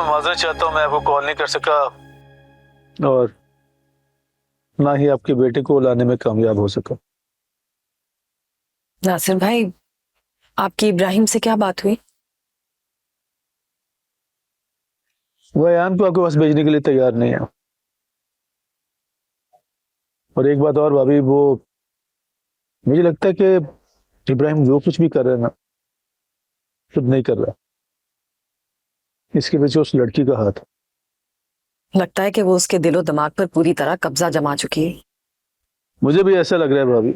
मैं माजरत चाहता हूँ, मैं आपको कॉल नहीं कर सका और ना ही आपके बेटे को लाने में कामयाब हो सका। नासिर भाई, आपकी इब्राहिम से क्या बात हुई? वो अयान को आपके पास भेजने के लिए तैयार नहीं है। और एक बात और भाभी, वो मुझे लगता है कि इब्राहिम जो कुछ भी कर रहा है ना, खुद नहीं कर रहा, इसके पीछे उस लड़की का हाथ। लगता है कि वो उसके दिलो दिमाग पर पूरी तरह कब्जा जमा चुकी है। मुझे भी ऐसा लग रहा है भाभी।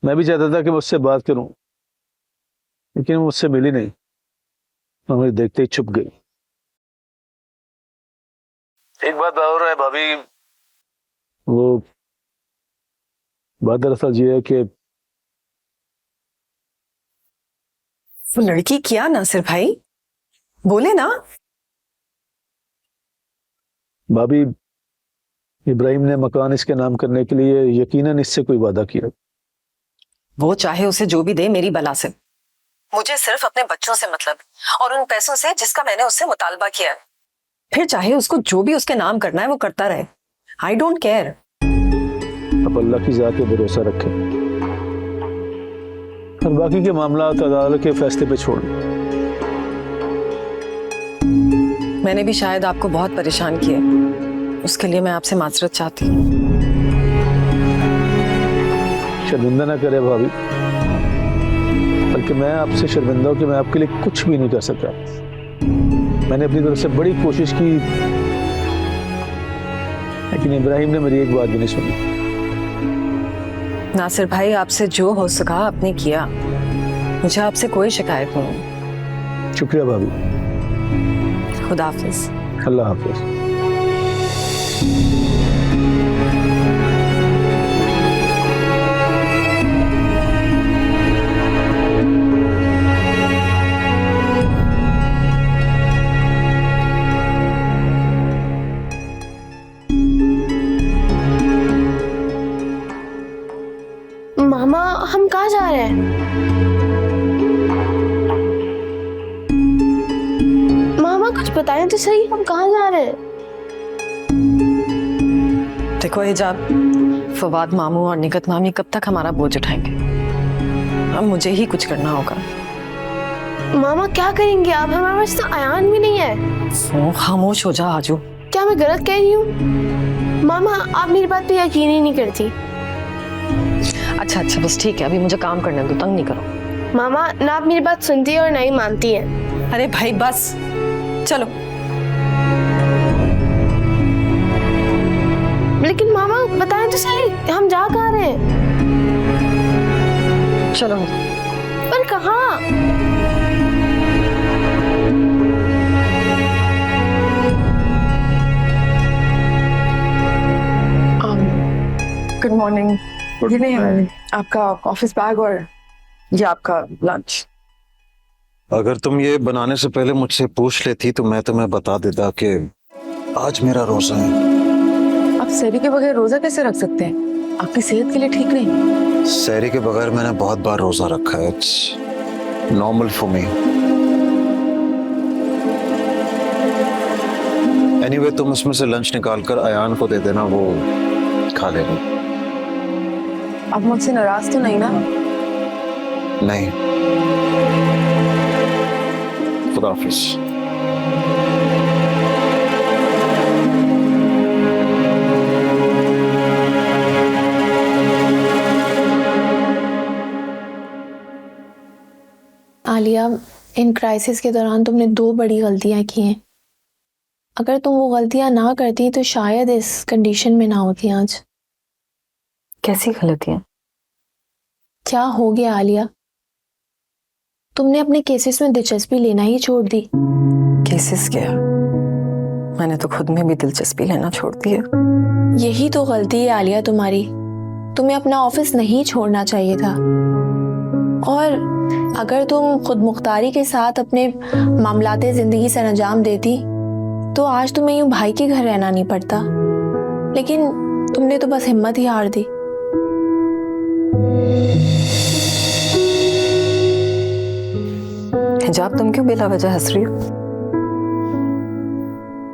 मैं भी चाहता था कि मैं उससे बात करूं, लेकिन वो मुझसे मिली नहीं और मुझे देखते ही चुप गई। एक बात और है भाभी, वो बात दरअसल ये है कि वो लड़की क्या नासिर भाई, बोले ना। भाभी, इब्राहिम ने मकान इसके नाम करने के लिए यकीनन इससे कोई वादा किया। वो चाहे उसे जो भी दे, मेरी बला से। मुझे सिर्फ अपने बच्चों से मतलब, और उन पैसों से जिसका मैंने उससे मुतालबा किया है। फिर चाहे उसको जो भी उसके नाम करना है वो करता रहे। I don't care. अब अल्लाह की जात पे भरोसा रखें और बाकी के मामला अदालत के फैसले पे छोड़ दें। मैंने भी शायद आपको बहुत परेशान किया, उसके लिए मैं आपसे माजरत चाहती हूँ। शर्मिंदा ना करे भाभी, बल्कि मैं आपसे शर्मिंदा हूं कि मैं आपके लिए कुछ भी नहीं कर सका। मैंने अपनी तरफ से बड़ी कोशिश की, लेकिन इब्राहिम ने मेरी एक बात भी नहीं सुनी। नासिर भाई, आपसे जो हो सका आपने किया, मुझे आपसे कोई शिकायत नहीं। शुक्रिया भाभी। खुदा हाफिज। अल्लाह हाफिज। मामा, हम कहाँ जा रहे हैं? मामा कुछ बताएं तो सही, हम कहाँ जा रहे हैं? देखो हिजाब, फवाद मामू और निकत मामी कब तक हमारा बोझ उठाएंगे? अब मुझे ही कुछ करना होगा। मामा क्या करेंगे आप? हमारे पास तो अयान भी नहीं है। खामोश हो जा आजू। क्या मैं गलत कह रही हूँ? मामा, आप मेरी बात पे यकीन ही नहीं करती। अच्छा अच्छा, बस ठीक है, अभी मुझे काम करने दो, तंग नहीं करो। मामा, ना आप मेरी बात सुनती है और ना ही मानती है। अरे भाई बस, चलो। लेकिन मामा बताएं तो सही, हम जा कहाँ रहे हैं? चलो। पर कहाँ? Good morning. आपका ऑफिस बैग और ये आपका लंच। अगर तुम ये बनाने से पहले मुझसे पूछ लेती तो मैं तुम्हें बता देता कि आज मेरा रोजा है। आप सहरी के बगैर रोजा कैसे रख सकते हैं? आपकी सेहत के लिए ठीक नहीं। सहरी के बगैर मैंने बहुत बार रोजा रखा है। It's normal for me. Anyway, तुम इसमें से लंच निकाल कर अयान को दे देना, वो खा लेगी। आप मुझसे नाराज तो नहीं ना? नहीं। खुदा हाफिज। आलिया, इन क्राइसिस के दौरान तुमने 2 बड़ी गलतियां की हैं। अगर तुम वो गलतियां ना करती तो शायद इस कंडीशन में ना होती आज। कैसी गलतियां? क्या हो गया आलिया? तुमने अपने केसेस में दिलचस्पी लेना ही छोड़ दी। केसेस क्या? मैंने तो खुद में भी दिलचस्पी लेना छोड़ दी है। यही तो गलती है आलिया तुम्हारी। तुम्हें अपना ऑफिस नहीं छोड़ना चाहिए था। और अगर तुम खुद मुख्तारी के साथ अपने मामलाते जिंदगी से अंजाम देती तो आज तुम्हें यूं भाई के घर रहना नहीं पड़ता। लेकिन तुमने तो बस हिम्मत ही हार दी। हिजाब, तुम क्यों बिला वजह हंस रही हो?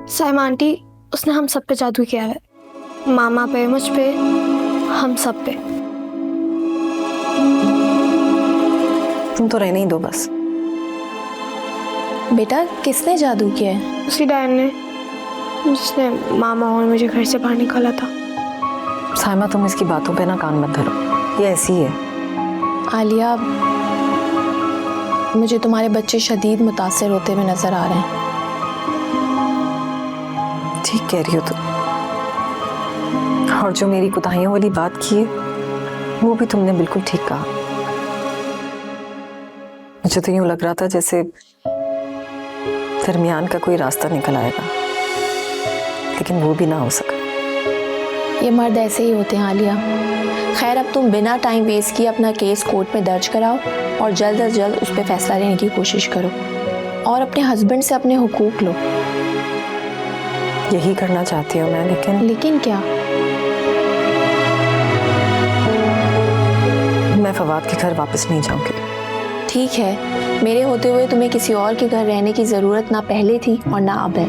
साइमा आंटी, उसने हम सब पे जादू किया है, मामा पे, मुझ पे, हम सब पे। तुम तो रहने ही दो बस। बेटा किसने जादू किया है? उसी डायन ने, जिसने मामा और मुझे घर से बाहर निकाला था। साइमा, तुम इसकी बातों पे ना कान मत धरो, ये ऐसी है। आलिया, मुझे तुम्हारे बच्चे शदीद मुतासिर होते हुए नजर आ रहे हैं। ठीक कह रही हो तुम। और जो मेरी कुताहियों वाली बात की है वो भी तुमने बिल्कुल ठीक कहा। मुझे तो यूं लग रहा था जैसे दरमियान का कोई रास्ता निकल आएगा, लेकिन वो भी ना हो सका। ये मर्द ऐसे ही होते हैं आलिया। खैर, अब तुम बिना टाइम वेस्ट किए अपना केस कोर्ट में दर्ज कराओ और जल्द अज जल्द उस पर फैसला लेने की कोशिश करो और अपने हस्बैंड से अपने हुकूक लो। यही करना चाहती हूँ मैं, लेकिन क्या? मैं फवाद के घर वापस नहीं जाऊंगी। ठीक है, मेरे होते हुए तुम्हें किसी और के घर रहने की जरूरत ना पहले थी और ना अब है।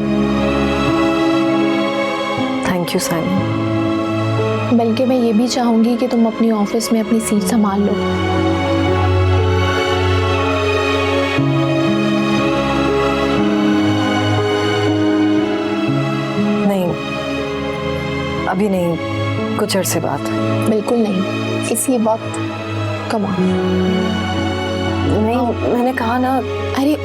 Thank you Saima. बल्कि मैं ये भी चाहूंगी कि तुम अपनी ऑफिस में अपनी सीट संभाल लो। नहीं, अभी नहीं, कुछ अरसे बाद। बिल्कुल नहीं, इसी वक्त। Come on. नहीं, मैंने कहा ना। अरे